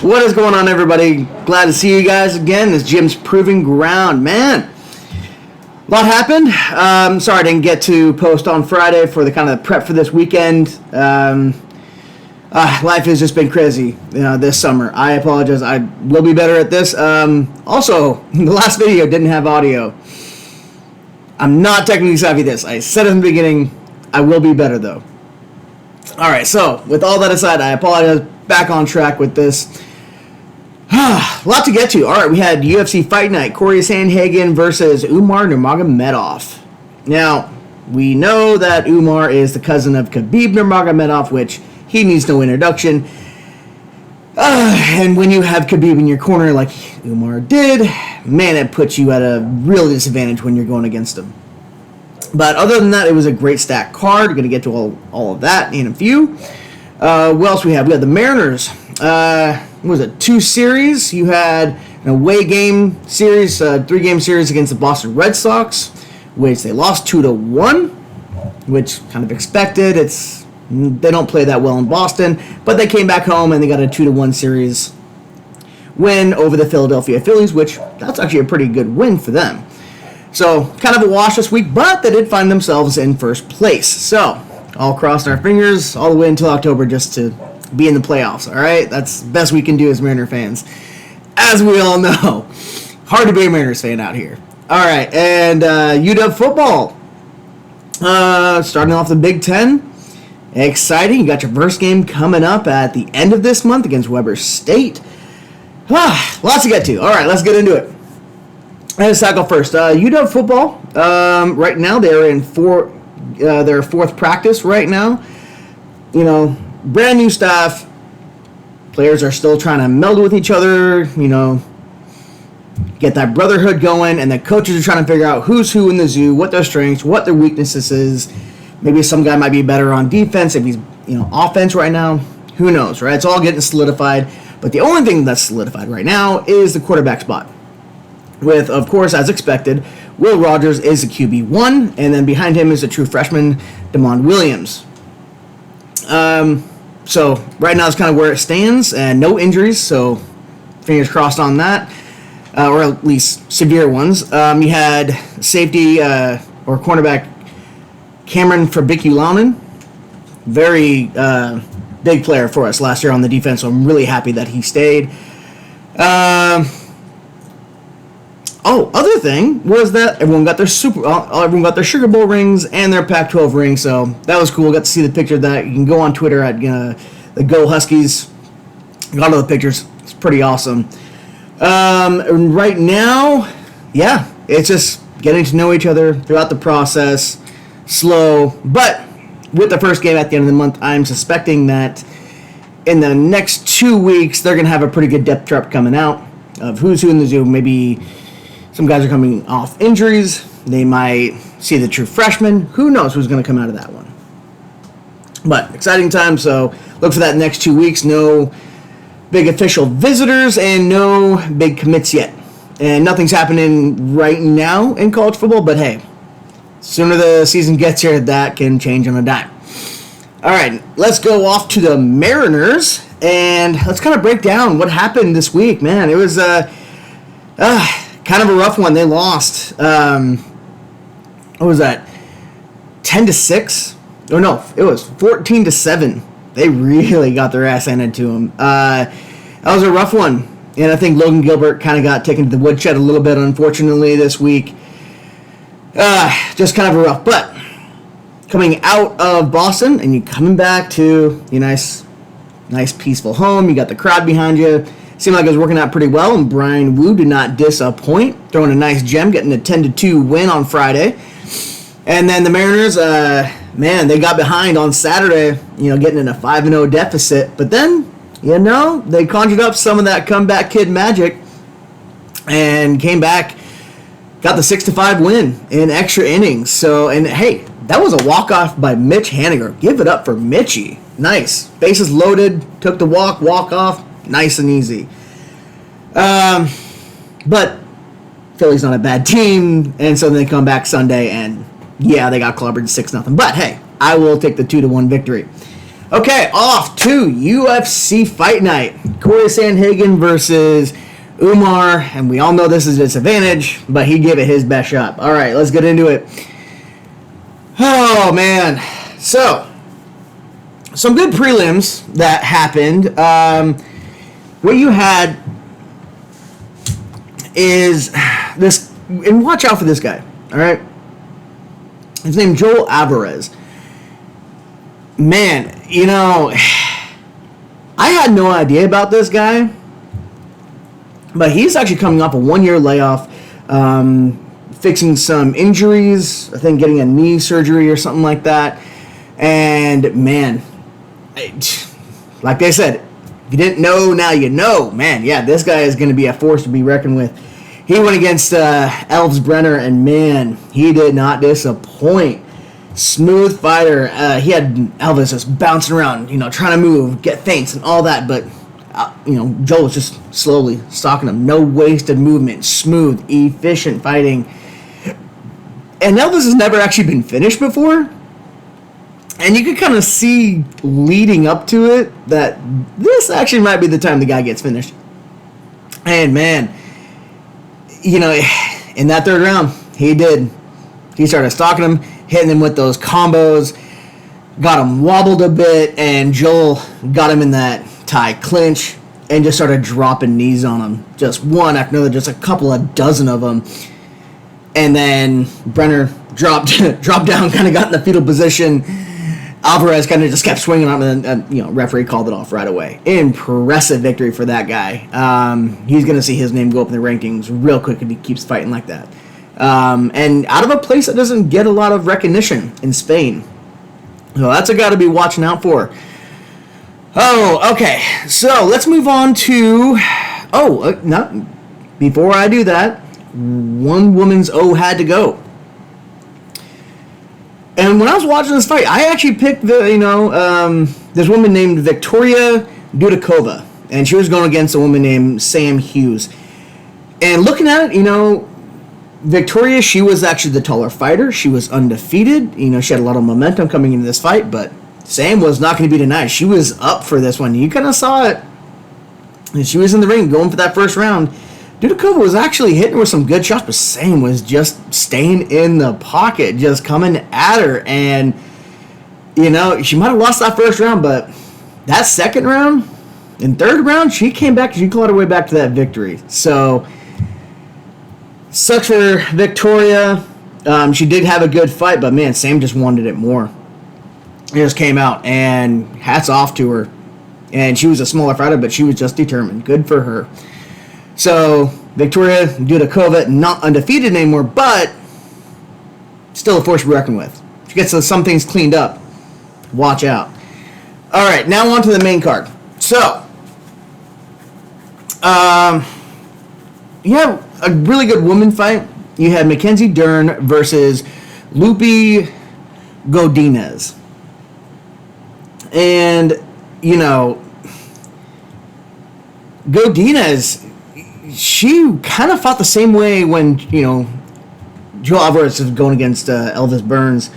What is going on, everybody? Glad to see you guys again. This gym's proving ground, man. A lot happened. Sorry I didn't get to post on Friday for the kind of prep for this weekend. Life has just been crazy this summer. I apologize. I will be better at this. Also, the last video didn't have audio. I'm not technically savvy this. I said in the beginning, I will be better though. All right, so with all that aside, I apologize. Back on track with this. A lot to get to. All right, we had UFC Fight Night. Sanhagen versus Umar Nurmagomedev. Now, we know that Umar is the cousin of Khabib Nurmagomedov, which he needs no introduction. And when you have Khabib in your corner like Umar did, man, it puts you at a real disadvantage when you're going against him. But other than that, it was a great stacked card. We're going to get to all of that in a few. What else we have? We had the Mariners. What was it? 2 series. You had an away game series, 3-game series against the Boston Red Sox, which they lost 2-1, which kind of expected. They don't play that well in Boston, but they came back home and they got a 2-1 series win over the Philadelphia Phillies, which that's actually a pretty good win for them. So kind of a wash this week, but they did find themselves in first place. So all crossed our fingers all the way until October just to be in the playoffs, all right? That's the best we can do as Mariner fans. As we all know, hard to be a Mariners fan out here. All right, and UW football. Starting off the Big Ten. Exciting. You got your first game coming up at the end of this month against Weber State. Lots to get to. All right, let's get into it. Let's tackle first. UW football. Right now, they're in their 4th practice right now. Brand new staff. Players are still trying to meld with each other, get that brotherhood going, and the coaches are trying to figure out who's who in the zoo, what their strengths, what their weaknesses is. Maybe some guy might be better on defense if he's, offense right now. Who knows, right? It's all getting solidified. But the only thing that's solidified right now is the quarterback spot. With, of course, as expected, Will Rogers is the QB1, and then behind him is a true freshman, Damon Williams. So right now is kind of where it stands, and no injuries, so fingers crossed on that, or at least severe ones. You had safety or cornerback Cameron Fabiculaunen, very big player for us last year on the defense, so I'm really happy that he stayed. Other thing was that everyone got their Sugar Bowl rings and their Pac-12 rings, so that was cool. Got to see the picture of that. You can go on Twitter at the Go Huskies. Got all the pictures. It's pretty awesome. And right now, yeah, it's just getting to know each other throughout the process. Slow, but with the first game at the end of the month, I'm suspecting that in the next 2 weeks, they're going to have a pretty good depth chart coming out of who's who in the zoo. Maybe some guys are coming off injuries. They might see the true freshman. Who knows who's going to come out of that one. But exciting time, so look for that next 2 weeks. No big official visitors and no big commits yet. And nothing's happening right now in college football, but hey, sooner the season gets here, that can change on a dime. All right, let's go off to the Mariners, and let's kind of break down what happened this week. Man, it was kind of a rough one. They lost. What was that? 10-6? Oh no, it was 14-7. They really got their ass handed to them. That was a rough one, and I think Logan Gilbert kind of got taken to the woodshed a little bit, unfortunately, this week. Just kind of a rough, but coming out of Boston and you coming back to your nice peaceful home, you got the crowd behind you. Seemed like it was working out pretty well, and Brian Wu did not disappoint, throwing a nice gem, getting a 10-2 win on Friday. And then the Mariners, they got behind on Saturday, getting in a 5-0 deficit. But then, they conjured up some of that comeback kid magic and came back. Got the 6-5 win in extra innings. So, and hey, that was a walk-off by Mitch Haniger. Give it up for Mitchie. Nice. Bases loaded, took the walk-off, nice and easy. But Philly's not a bad team, and so they come back Sunday, and yeah, they got clobbered 6-0. But hey, I will take the 2-1 victory. Okay, off to UFC Fight Night. Corey Sanhagen versus Umar, and we all know this is a disadvantage, but he gave it his best shot. All right, let's get into it. Oh, man. So, some good prelims that happened. What you had is this, and watch out for this guy, all right? His name Joel Alvarez. Man, you know, I had no idea about this guy, but he's actually coming off a 1-year layoff, fixing some injuries, I think getting a knee surgery or something like that. And man, like they said, if you didn't know, now you know. Man, yeah, this guy is going to be a force to be reckoned with. He went against Elves Brenner, and man, he did not disappoint. Smooth fighter. He had Elvis just bouncing around, trying to move, get feints and all that, but Joel was just slowly stalking him. No wasted movement, smooth, efficient fighting. And Elvis has never actually been finished before. And you could kind of see leading up to it that this actually might be the time the guy gets finished. And man, in that third round, he did. He started stalking him, hitting him with those combos, got him wobbled a bit, and Joel got him in that tie clinch and just started dropping knees on him. Just one after another, just a couple of dozen of them. And then Brenner dropped down, kind of got in the fetal position. Alvarez kind of just kept swinging on him, and referee called it off right away. Impressive victory for that guy. He's going to see his name go up in the rankings real quick if he keeps fighting like that. And out of a place that doesn't get a lot of recognition in Spain. So that's a guy to be watching out for. Oh, okay. So let's move on to... before I do that, one woman's had to go. And when I was watching this fight, I actually picked this woman named Victoria Dudakova, and she was going against a woman named Sam Hughes. And looking at it, Victoria, she was actually the taller fighter. She was undefeated. She had a lot of momentum coming into this fight, but Sam was not going to be denied. She was up for this one. You kind of saw it. And she was in the ring going for that first round. Dudakova was actually hitting with some good shots, but Sam was just staying in the pocket, just coming at her. And, she might have lost that first round, but that second round and third round, she came back. She clawed her way back to that victory. So, sucks for Victoria. She did have a good fight, but, man, Sam just wanted it more. It just came out, and hats off to her. And she was a smaller fighter, but she was just determined. Good for her. So, Victoria Dudakova, not undefeated anymore, but still a force to be reckoned with. She gets some things cleaned up. Watch out. All right, now on to the main card. So, you have a really good woman fight. You had Mackenzie Dern versus Lupi Godinez. And, Godinez, she kind of fought the same way when, Joel Alvarez was going against Elvis Burns.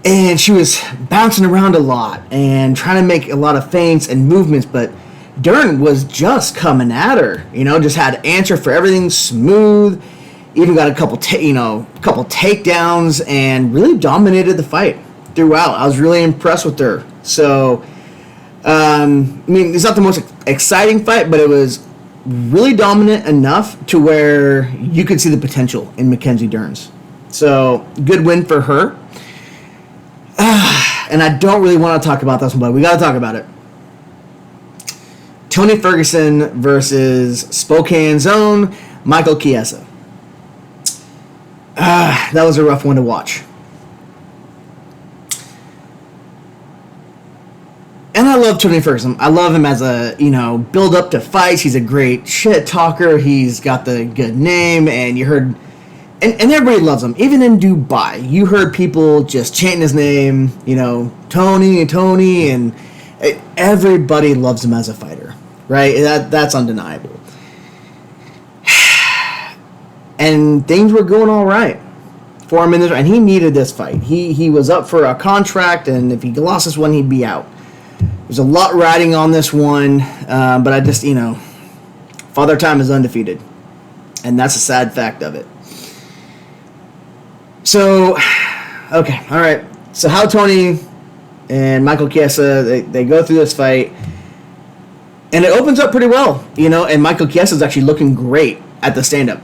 And she was bouncing around a lot and trying to make a lot of feints and movements, but Dern was just coming at her. Just had to answer for everything, smooth. Even got a couple takedowns and really dominated the fight throughout. I was really impressed with her. So, it's not the most exciting fight, but it was really dominant enough to where you could see the potential in Mackenzie Dern's. So, good win for her. And I don't really want to talk about this one, but we got to talk about it. Tony Ferguson versus Spokane's own Michael Chiesa. That was a rough one to watch. And I love Tony Ferguson. I love him as a, build up to fights. He's a great shit talker. He's got the good name, and you heard, and everybody loves him. Even in Dubai, you heard people just chanting his name, Tony, and everybody loves him as a fighter, right? That's undeniable. And things were going all right for him in this, and he needed this fight. He was up for a contract, and if he lost this one, he'd be out. There's a lot riding on this one, but I just, Father Time is undefeated, and that's a sad fact of it. So, okay, all right. So how Tony and Michael Chiesa, they go through this fight, and it opens up pretty well, and Michael Chiesa is actually looking great at the stand-up,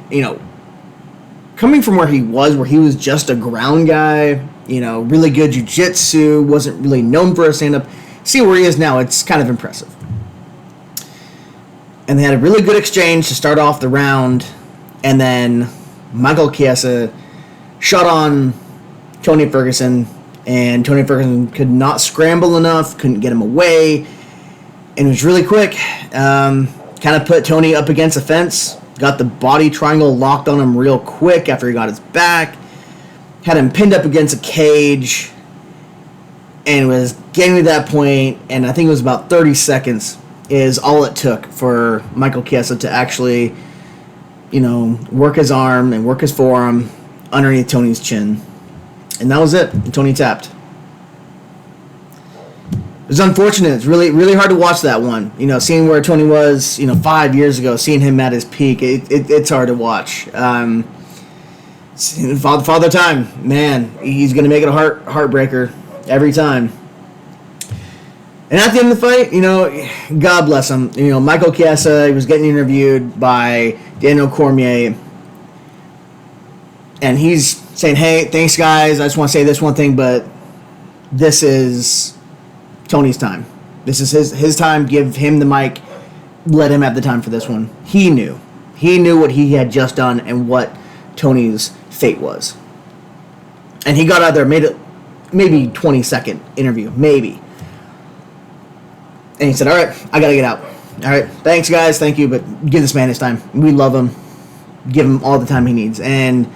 coming from where he was just a ground guy, really good jiu-jitsu, wasn't really known for a stand-up. See where he is now, it's kind of impressive. And they had a really good exchange to start off the round, and then Michael Chiesa shot on Tony Ferguson, and Tony Ferguson could not scramble enough, couldn't get him away, and it was really quick. Kind of put Tony up against the fence, got the body triangle locked on him real quick after he got his back, had him pinned up against a cage, and was getting to that point, and I think it was about 30 seconds is all it took for Michael Chiesa to actually, work his arm and work his forearm underneath Tony's chin. And that was it. And Tony tapped. It was unfortunate. It's really, really hard to watch that one. Seeing where Tony was, 5 years ago, seeing him at his peak, it's hard to watch. Father Time, man, he's going to make it a heartbreaker every time. And at the end of the fight, God bless him. Michael Chiesa, he was getting interviewed by Daniel Cormier, and he's saying, hey, thanks, guys. I just want to say this one thing, but this is Tony's time. This is his time. Give him the mic. Let him have the time for this one. He knew. He knew what he had just done and what Tony's fate was. And he got out there, made it maybe 20-second interview, maybe. And he said, all right, I got to get out. All right, thanks, guys. Thank you, but give this man his time. We love him. Give him all the time he needs. And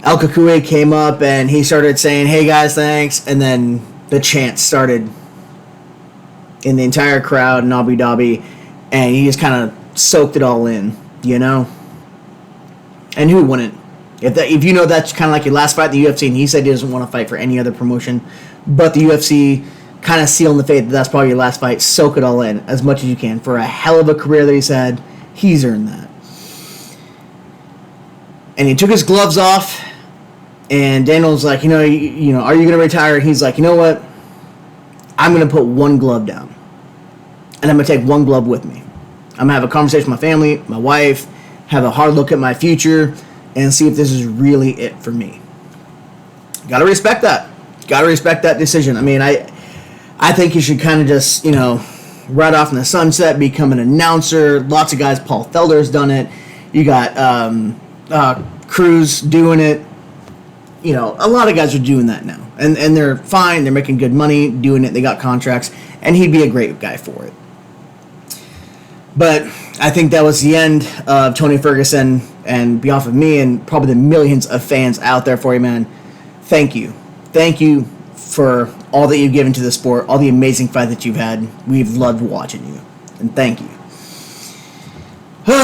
El Kakoué came up, and he started saying, hey, guys, thanks. And then the chant started in the entire crowd in Abu Dhabi, and he just kind of soaked it all in, And who wouldn't? If that's kind of like your last fight in the UFC, and he said he doesn't want to fight for any other promotion, but the UFC kind of sealing the fate that that's probably your last fight, soak it all in as much as you can. For a hell of a career that he's had, he's earned that. And he took his gloves off, and Daniel's like, are you going to retire? And he's like, you know what? I'm going to put one glove down, and I'm going to take one glove with me. I'm going to have a conversation with my family, my wife, have a hard look at my future, and see if this is really it for me. Got to respect that. Got to respect that decision. I mean, I think you should kind of just, ride off in the sunset, become an announcer. Lots of guys, Paul Felder's done it. You got Cruz doing it. A lot of guys are doing that now. And they're fine. They're making good money doing it. They got contracts. And he'd be a great guy for it. But I think that was the end of Tony Ferguson, and be off of me and probably the millions of fans out there for you, man. Thank you. Thank you for all that you've given to the sport, all the amazing fight that you've had. We've loved watching you. And thank you. All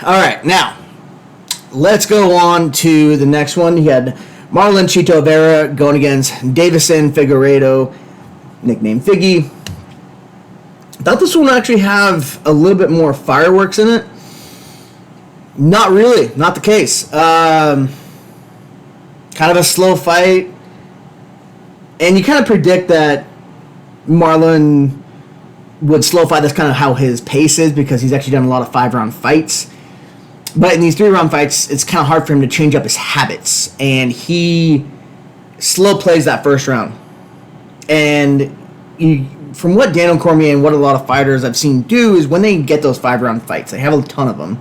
right, now, let's go on to the next one. You had Marlon Chito Vera going against Davison Figueiredo, nicknamed Figgy. I thought this one would actually have a little bit more fireworks in it. Not really. Not the case. Kind of a slow fight. And you kind of predict that Marlon would slow fight. That's kind of how his pace is, because he's actually done a lot of 5-round fights. But in these 3-round fights, it's kind of hard for him to change up his habits. And he slow plays that first round. And from what Daniel Cormier and what a lot of fighters I've seen do is when they get those 5-round fights, they have a ton of them,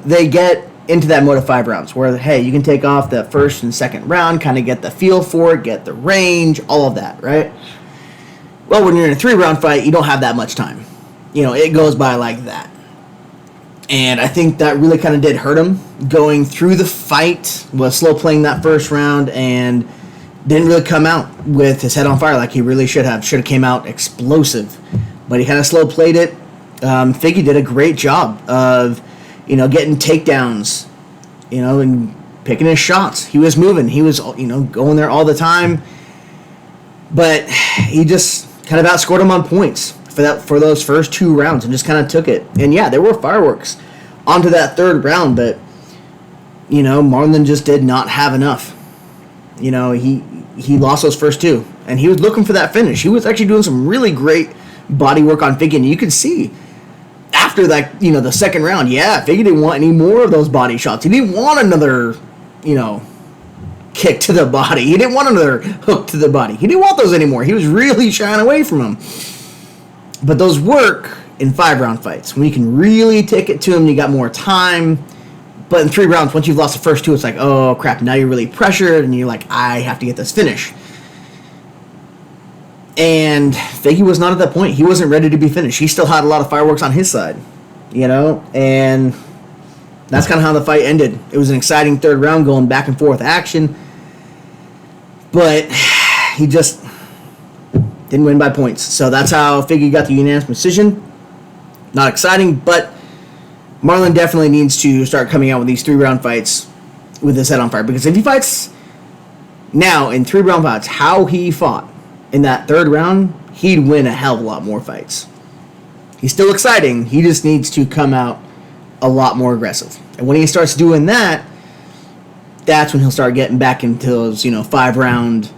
they get into that mode of 5 rounds where, hey, you can take off the first and second round, kind of get the feel for it, get the range, all of that, right? Well, when you're in a 3-round fight, you don't have that much time. It goes by like that. And I think that really kind of did hurt him going through the fight, was slow playing that first round, and didn't really come out with his head on fire like he really should have. Should have came out explosive. But he kind of slow played it. Figgy did a great job of, getting takedowns, and picking his shots. He was moving. He was, going there all the time. But he just kind of outscored him on points for those first 2 rounds and just kind of took it. And yeah, there were fireworks onto that 3rd round, but Marlon just did not have enough. He lost those first 2, and he was looking for that finish. He was actually doing some really great body work on Figgy, and you could see after that, the 2nd round, Figgy didn't want any more of those body shots. He didn't want another, kick to the body. He didn't want another hook to the body. He didn't want those anymore. He was really shying away from them. But those work in 5-round fights. When you can really take it to him, you got more time. But in 3 rounds, once you've lost the first 2, it's like, oh, crap, now you're really pressured, and you're like, I have to get this finish. And Figgy was not at that point. He wasn't ready to be finished. He still had a lot of fireworks on his side, and that's kind of how the fight ended. It was an exciting 3rd round going back and forth action, but he just didn't win by points. So that's how Figgy got the unanimous decision. Not exciting, but Marlon definitely needs to start coming out with these 3-round fights with his head on fire. Because if he fights now in 3-round fights, how he fought in that 3rd round, he'd win a hell of a lot more fights. He's still exciting. He just needs to come out a lot more aggressive. And when he starts doing that, that's when he'll start getting back into those, 5-round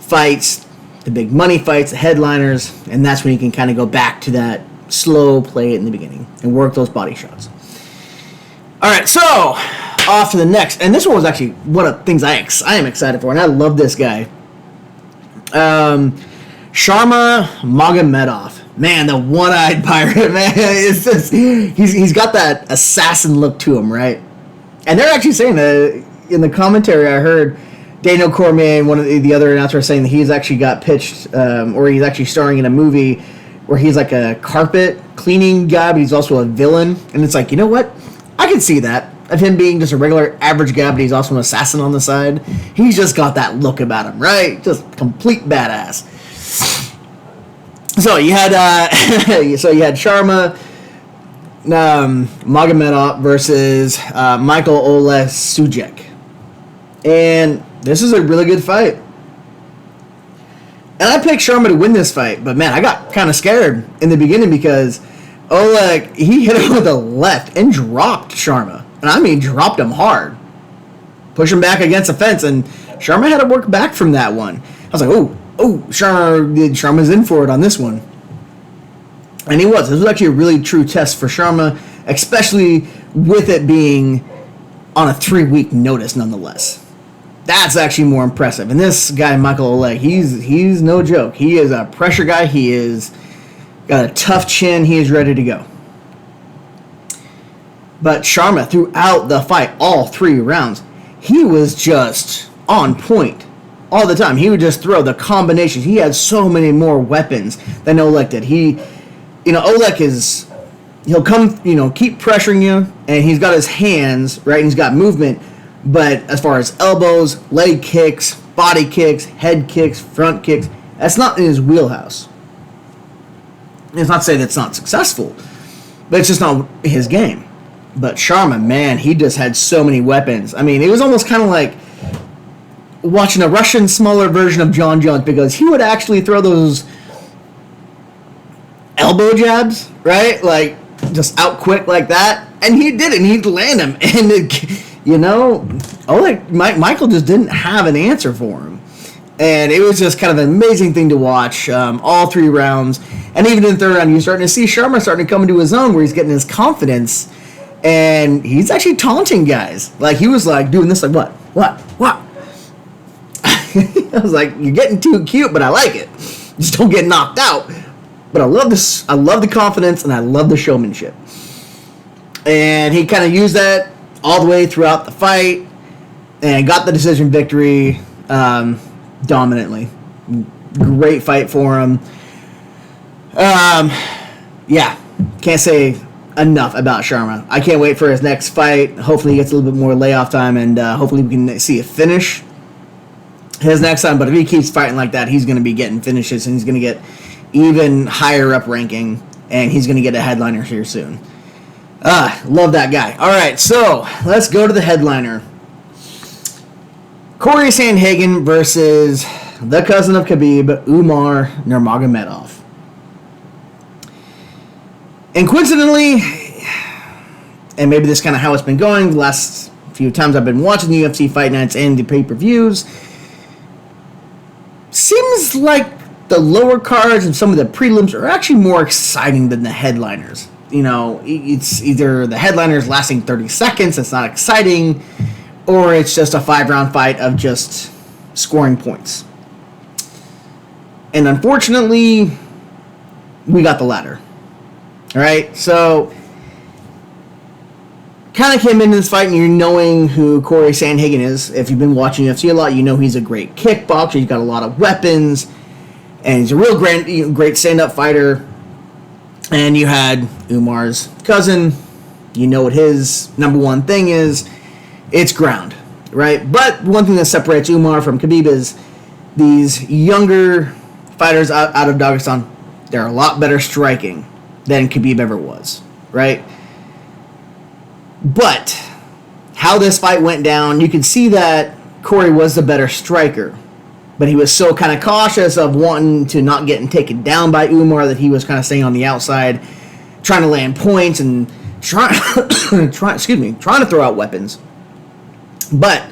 fights, the big money fights, the headliners, and that's when he can kind of go back to that slow play it in the beginning and work those body shots. All right, so off to the next, and this one was actually one of the things I am excited for, and I love this guy. Sharma Magomedov, man, the one-eyed pirate, man. It's just he's got that assassin look to him, right? And they're actually saying that in the commentary. I heard Daniel Cormier and one of the other announcers saying that he's actually got pitched, or he's actually starring in a movie where he's like a carpet cleaning guy, but he's also a villain. And it's like, you know what? I can see that, of him being just a regular average guy, but he's also an assassin on the side. He's just got that look about him, right? Just complete badass. So you had Sharma Magomedov versus Michael Oleksiejczuk. And this is a really good fight. And I picked Sharma to win this fight, but man, I got kind of scared in the beginning because Oleg, he hit him with a left and dropped Sharma. And I mean dropped him hard. Pushed him back against the fence, and Sharma had to work back from that one. I was like, Sharma's in for it on this one. And he was. This was actually a really true test for Sharma, especially with it being on a 3-week notice nonetheless. That's actually more impressive. And this guy, Michael Oleg, he's no joke. He is a pressure guy. He is got a tough chin. He is ready to go. But Sharma, throughout the fight, all 3 rounds, he was just on point all the time. He would just throw the combinations. He had so many more weapons than Oleg did. Oleg is, he'll come, keep pressuring you, and he's got his hands, right, and he's got movement. But as far as elbows, leg kicks, body kicks, head kicks, front kicks, that's not in his wheelhouse. It's not to say that's not successful, but it's just not his game. But Sharma, man, he just had so many weapons. I mean, it was almost kind of like watching a Russian smaller version of John Jones, because he would actually throw those elbow jabs, right? Like, just out quick like that. And he did it, and he'd land them. And, Michael just didn't have an answer for him. And it was just kind of an amazing thing to watch, all 3 rounds. And even in the 3rd round, you're starting to see Sharma starting to come into his own, where he's getting his confidence. And he's actually taunting guys. Like, he was like doing this, like, what? I was like, you're getting too cute, but I like it. Just don't get knocked out. But I love this. I love the confidence, and I love the showmanship. And he kind of used that all the way throughout the fight and got the decision victory dominantly. Great fight for him. Can't say enough about Sharma. I can't wait for his next fight. Hopefully he gets a little bit more layoff time, and hopefully we can see a finish his next time. But if he keeps fighting like that, he's going to be getting finishes, and he's going to get even higher up ranking, and he's going to get a headliner here soon. Love that guy. All right, so let's go to the headliner. Corey Sanhagen versus the cousin of Khabib, Umar Nurmagomedov. And coincidentally, and maybe this is kind of how it's been going the last few times I've been watching the UFC Fight Nights and the pay-per-views, seems like the lower cards and some of the prelims are actually more exciting than the headliners. You know, it's either the headliners lasting 30 seconds, it's not exciting, or it's just a 5-round fight of just scoring points. And unfortunately, we got the latter. All right, so kind of came into this fight and you're knowing who Corey Sanhagen is. If you've been watching UFC a lot, you know he's a great kickboxer. He's got a lot of weapons, and he's a real great stand-up fighter. And you had Umar's cousin. You know what his number one thing is. It's ground, right? But one thing that separates Umar from Khabib is these younger fighters out of Dagestan, they're a lot better striking than Khabib ever was, right? But how this fight went down, you can see that Corey was the better striker. But he was so kind of cautious of wanting to not getting taken down by Umar that he was kind of staying on the outside, trying to land points and trying to throw out weapons. But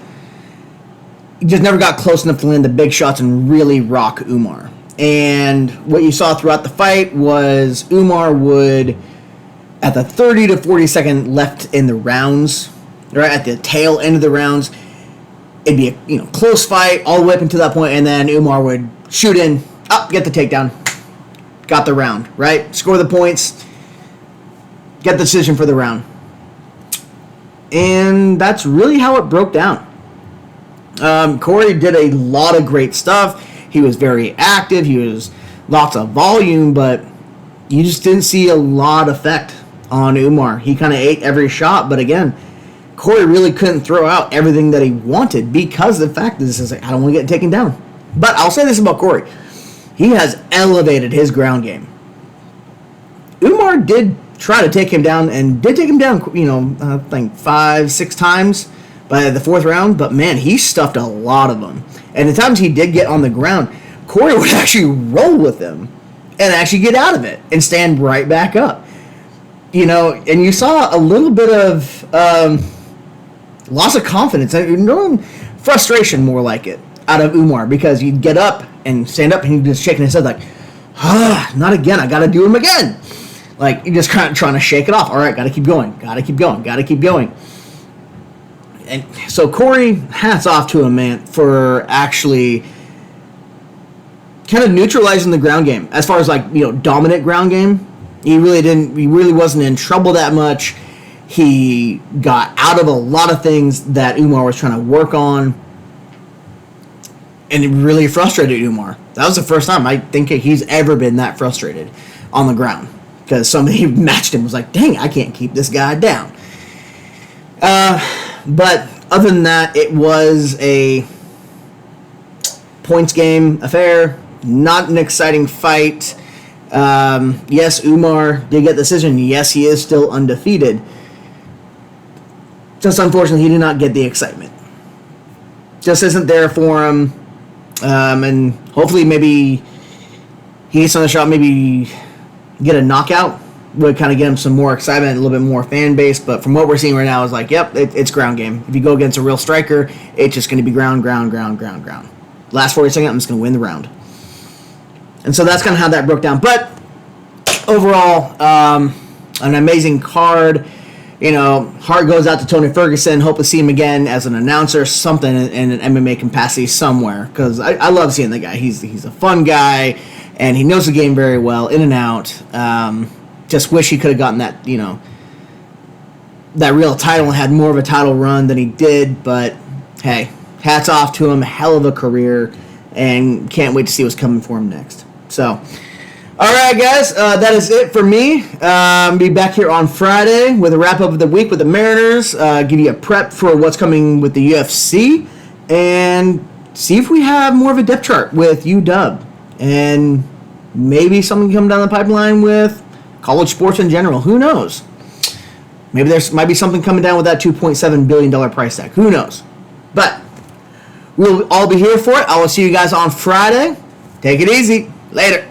he just never got close enough to land the big shots and really rock Umar. And what you saw throughout the fight was Umar would, at the 30 to 40 second left in the rounds, right at the tail end of the rounds, it'd be a close fight all the way up until that point, and then Umar would shoot in, get the takedown, got the round, right? Score the points, get the decision for the round. And that's really how it broke down. Corey did a lot of great stuff. He was very active. He was lots of volume, but you just didn't see a lot of effect on Umar. He kind of ate every shot, but again, Corey really couldn't throw out everything that he wanted because the fact is like, I don't want to get taken down. But I'll say this about Corey. He has elevated his ground game. Umar did try to take him down and did take him down, I think 5-6 times by the fourth round, but man, he stuffed a lot of them. And the times he did get on the ground, Corey would actually roll with him and actually get out of it and stand right back up. And you saw a little bit of loss of confidence, frustration more like it, out of Umar, because you'd get up and stand up and he'd just shaking his head like, not again, I gotta do him again. Like, you're just kind of trying to shake it off. All right, gotta keep going. And so Corey, hats off to him, man, for actually kind of neutralizing the ground game. As far as dominant ground game, he really wasn't in trouble that much. He got out of a lot of things that Umar was trying to work on, and it really frustrated Umar. That was the first time I think he's ever been that frustrated on the ground, because somebody matched him, was like, dang, I can't keep this guy down. But other than that, it was a points game affair, not an exciting fight. Yes, Umar did get the decision. Yes, he is still undefeated. Just unfortunately, he did not get the excitement. Just isn't there for him. And hopefully maybe he gets on the shot, maybe get a knockout. Would kind of get him some more excitement, a little bit more fan base. But from what we're seeing right now, is like, yep, it's ground game. If you go against a real striker, it's just going to be ground. Last 40 seconds, I'm just going to win the round. And so that's kind of how that broke down. But overall, an amazing card. Heart goes out to Tony Ferguson. Hope to see him again as an announcer, something in an MMA capacity somewhere. Because I love seeing the guy. He's a fun guy, and he knows the game very well, in and out. Just wish he could have gotten that, that real title and had more of a title run than he did. But hey, hats off to him. Hell of a career, and can't wait to see what's coming for him next. So, all right, guys, that is it for me. Be back here on Friday with a wrap-up of the week with the Mariners, give you a prep for what's coming with the UFC, and see if we have more of a depth chart with UW, and maybe something coming down the pipeline with college sports in general. Who knows? Maybe there might be something coming down with that $2.7 billion price tag. Who knows? But We'll all be here for it. I will see you guys on Friday. Take it easy. Later.